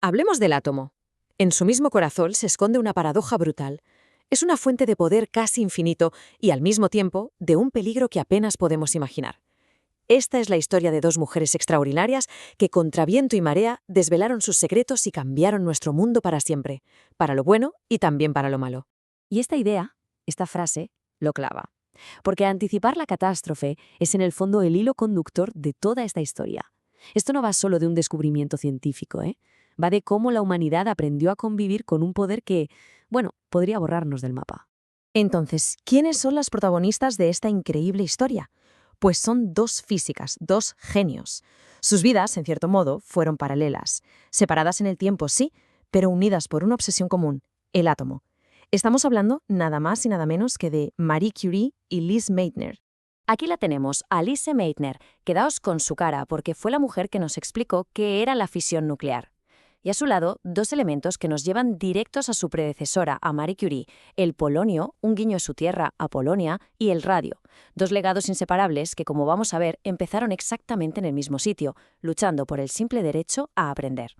Hablemos del átomo. En su mismo corazón se esconde una paradoja brutal. Es una fuente de poder casi infinito y, al mismo tiempo, de un peligro que apenas podemos imaginar. Esta es la historia de dos mujeres extraordinarias que, contra viento y marea, desvelaron sus secretos y cambiaron nuestro mundo para siempre, para lo bueno y también para lo malo. Y esta idea, esta frase, lo clava. Porque anticipar la catástrofe es en el fondo el hilo conductor de toda esta historia. Esto no va solo de un descubrimiento científico, ¿eh? Va de cómo la humanidad aprendió a convivir con un poder que, bueno, podría borrarnos del mapa. Entonces, ¿quiénes son las protagonistas de esta increíble historia? Pues son dos físicas, dos genios. Sus vidas, en cierto modo, fueron paralelas. Separadas en el tiempo, sí, pero unidas por una obsesión común, el átomo. Estamos hablando nada más y nada menos que de Marie Curie y Lise Meitner. Aquí la tenemos, a Lise Meitner. Quedaos con su cara porque fue la mujer que nos explicó qué era la fisión nuclear. Y a su lado, dos elementos que nos llevan directos a su predecesora, a Marie Curie, el polonio, un guiño a su tierra, a Polonia, y el radio, dos legados inseparables que, como vamos a ver, empezaron exactamente en el mismo sitio, luchando por el simple derecho a aprender.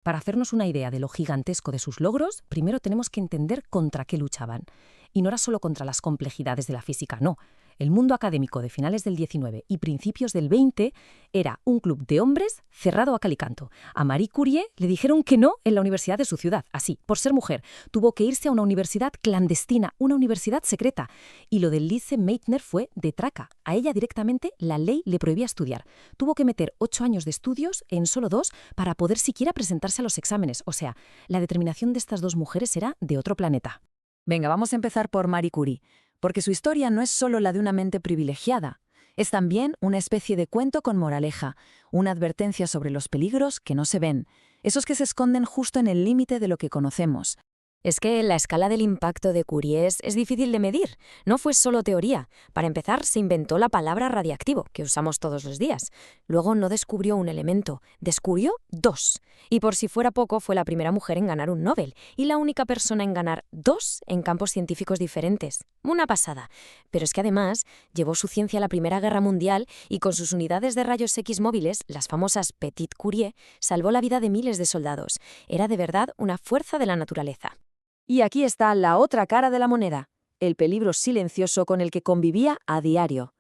Para hacernos una idea de lo gigantesco de sus logros, primero tenemos que entender contra qué luchaban. Y no era solo contra las complejidades de la física, no. El mundo académico de finales del XIX y principios del XX era un club de hombres cerrado a cal y canto. A Marie Curie le dijeron que no en la universidad de su ciudad, así, por ser mujer. Tuvo que irse a una universidad clandestina, una universidad secreta. Y lo de Lise Meitner fue de traca. A ella directamente la ley le prohibía estudiar. Tuvo que meter 8 años de estudios en solo 2 para poder siquiera presentarse a los exámenes. O sea, la determinación de estas dos mujeres era de otro planeta. Venga, vamos a empezar por Marie Curie, porque su historia no es solo la de una mente privilegiada, es también una especie de cuento con moraleja, una advertencia sobre los peligros que no se ven, esos que se esconden justo en el límite de lo que conocemos. Es que la escala del impacto de Curie es difícil de medir. No fue solo teoría. Para empezar, se inventó la palabra radiactivo, que usamos todos los días. Luego no descubrió un elemento, descubrió 2. Y por si fuera poco, fue la primera mujer en ganar un Nobel y la única persona en ganar 2 en campos científicos diferentes. Una pasada. Pero es que además llevó su ciencia a la Primera Guerra Mundial y con sus unidades de rayos X móviles, las famosas Petit Curie, salvó la vida de miles de soldados. Era de verdad una fuerza de la naturaleza. Y aquí está la otra cara de la moneda, el peligro silencioso con el que convivía a diario.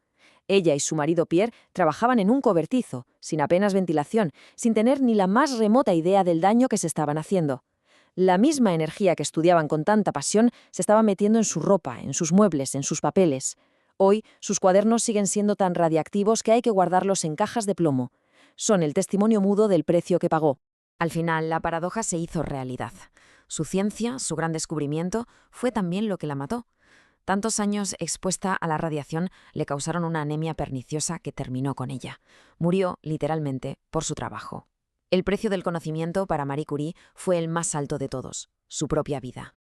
Ella y su marido Pierre trabajaban en un cobertizo, sin apenas ventilación, sin tener ni la más remota idea del daño que se estaban haciendo. La misma energía que estudiaban con tanta pasión se estaba metiendo en su ropa, en sus muebles, en sus papeles. Hoy, sus cuadernos siguen siendo tan radiactivos que hay que guardarlos en cajas de plomo. Son el testimonio mudo del precio que pagó. Al final, la paradoja se hizo realidad. Su ciencia, su gran descubrimiento, fue también lo que la mató. Tantos años expuesta a la radiación le causaron una anemia perniciosa que terminó con ella. Murió, literalmente, por su trabajo. El precio del conocimiento para Marie Curie fue el más alto de todos, su propia vida.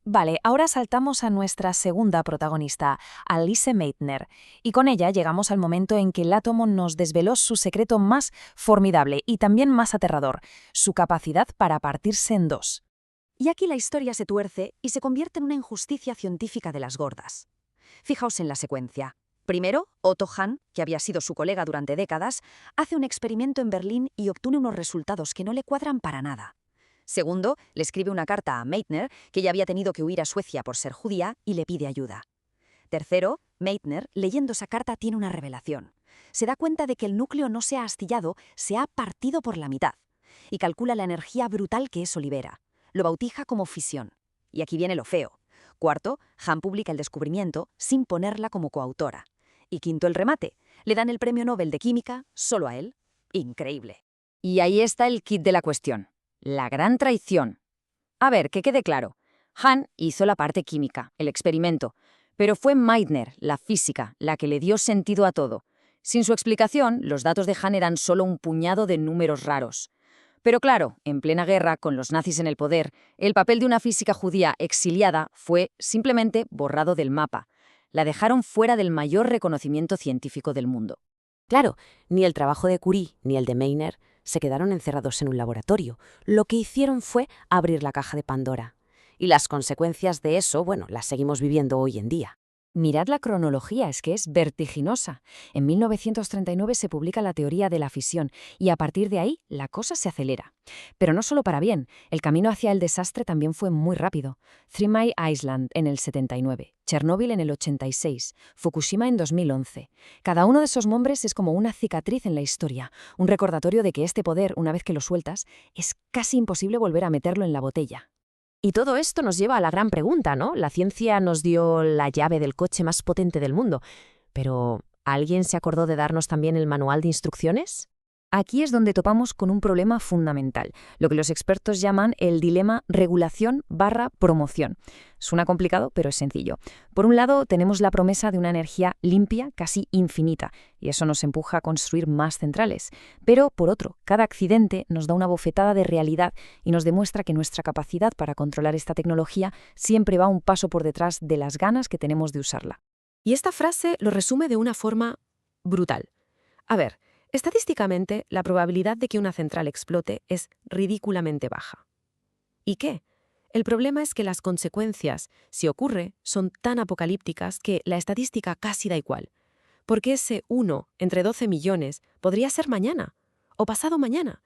Vale, ahora saltamos a nuestra segunda protagonista, a Lise Meitner, y con ella llegamos al momento en que el átomo nos desveló su secreto más formidable y también más aterrador, su capacidad para partirse en 2. Y aquí la historia se tuerce y se convierte en una injusticia científica de las gordas. Fijaos en la secuencia. Primero, Otto Hahn, que había sido su colega durante décadas, hace un experimento en Berlín y obtiene unos resultados que no le cuadran para nada. Segundo, le escribe una carta a Meitner, que ya había tenido que huir a Suecia por ser judía, y le pide ayuda. Tercero, Meitner, leyendo esa carta, tiene una revelación. Se da cuenta de que el núcleo no se ha astillado, se ha partido por la mitad, y calcula la energía brutal que eso libera. Lo bautiza como fisión. Y aquí viene lo feo. Cuarto, Hahn publica el descubrimiento sin ponerla como coautora. Y quinto, el remate. Le dan el premio Nobel de Química solo a él. Increíble. Y ahí está el kit de la cuestión. La gran traición. A ver, que quede claro. Hahn hizo la parte química, el experimento, pero fue Meitner, la física, la que le dio sentido a todo. Sin su explicación, los datos de Hahn eran solo un puñado de números raros. Pero claro, en plena guerra, con los nazis en el poder, el papel de una física judía exiliada fue simplemente borrado del mapa. La dejaron fuera del mayor reconocimiento científico del mundo. Claro, ni el trabajo de Curie ni el de Meitner se quedaron encerrados en un laboratorio. Lo que hicieron fue abrir la caja de Pandora. Y las consecuencias de eso, bueno, las seguimos viviendo hoy en día. Mirad la cronología, es que es vertiginosa. En 1939 se publica la teoría de la fisión y a partir de ahí la cosa se acelera. Pero no solo para bien, el camino hacia el desastre también fue muy rápido. Three Mile Island en el 79, Chernóbil en el 86, Fukushima en 2011. Cada uno de esos nombres es como una cicatriz en la historia, un recordatorio de que este poder, una vez que lo sueltas, es casi imposible volver a meterlo en la botella. Y todo esto nos lleva a la gran pregunta, ¿no? La ciencia nos dio la llave del coche más potente del mundo, pero ¿alguien se acordó de darnos también el manual de instrucciones? Aquí es donde topamos con un problema fundamental, lo que los expertos llaman el dilema regulación/promoción. Suena complicado, pero es sencillo. Por un lado, tenemos la promesa de una energía limpia, casi infinita, y eso nos empuja a construir más centrales. Pero, por otro, cada accidente nos da una bofetada de realidad y nos demuestra que nuestra capacidad para controlar esta tecnología siempre va un paso por detrás de las ganas que tenemos de usarla. Y esta frase lo resume de una forma brutal. A ver, estadísticamente, la probabilidad de que una central explote es ridículamente baja. ¿Y qué? El problema es que las consecuencias, si ocurre, son tan apocalípticas que la estadística casi da igual. Porque ese 1 entre 12 millones podría ser mañana, o pasado mañana.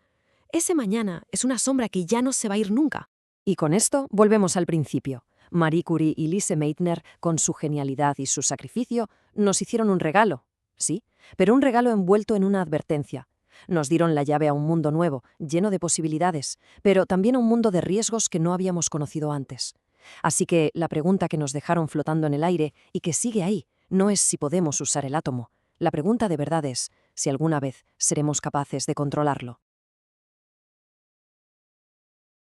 Ese mañana es una sombra que ya no se va a ir nunca. Y con esto volvemos al principio. Marie Curie y Lise Meitner, con su genialidad y su sacrificio, nos hicieron un regalo. Sí, pero un regalo envuelto en una advertencia. Nos dieron la llave a un mundo nuevo, lleno de posibilidades, pero también a un mundo de riesgos que no habíamos conocido antes. Así que la pregunta que nos dejaron flotando en el aire y que sigue ahí no es si podemos usar el átomo. La pregunta de verdad es si alguna vez seremos capaces de controlarlo.